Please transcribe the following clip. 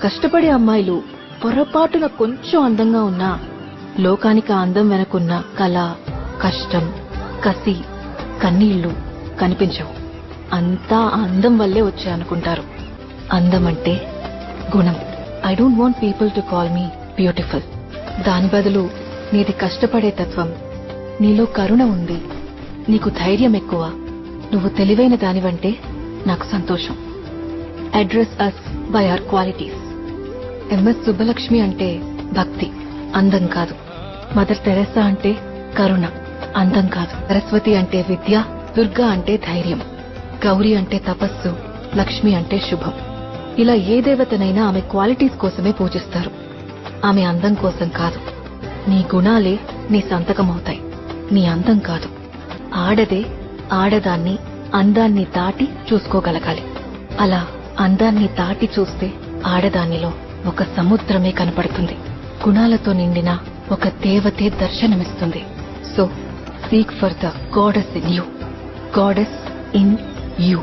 కష్టపడే అమ్మాయిలు పొరపాటున కొంచెం అందంగా ఉన్నా లోకానికి ఆ అందం వెనకున్న కళ, కష్టం, కసి, కన్నీళ్లు కనిపించవు. అంతా ఆ అందం వల్లే వచ్చాయనుకుంటారు. అందం అంటే గుణం. I don't want people to call me beautiful. దాని బదులు నీది కష్టపడే తత్వం, నీలో కరుణ ఉంది, నీకు ధైర్యం ఎక్కువ, నువ్వు తెలివైన దానివంటే నాకు సంతోషం. Address us by our qualities. MS Subbulakshmi అంటే భక్తి, అందం కాదు. మదర్ తెరెసా అంటే కరుణ, అందం కాదు. సరస్వతి అంటే విద్య, దుర్గా అంటే ధైర్యం, గౌరీ అంటే తపస్సు, లక్ష్మి అంటే శుభం. ఇలా ఏ దేవతనైనా ఆమె క్వాలిటీస్ కోసమే పూజిస్తారు. ఆమె అందం కోసం కాదు. నీ గుణాలే నీ సంతకమవుతాయి, నీ అందం కాదు. ఆడదే ఆడదాన్ని అందాన్ని దాటి చూసుకోగలగాలి. అలా అందాన్ని దాటి చూస్తే ఆడదానిలో ఒక సముద్రమే కనపడుతుంది. గుణాలతో నిండిన ఒక దేవతే దర్శనమిస్తుంది. So seek for the goddess in you. Goddess in you.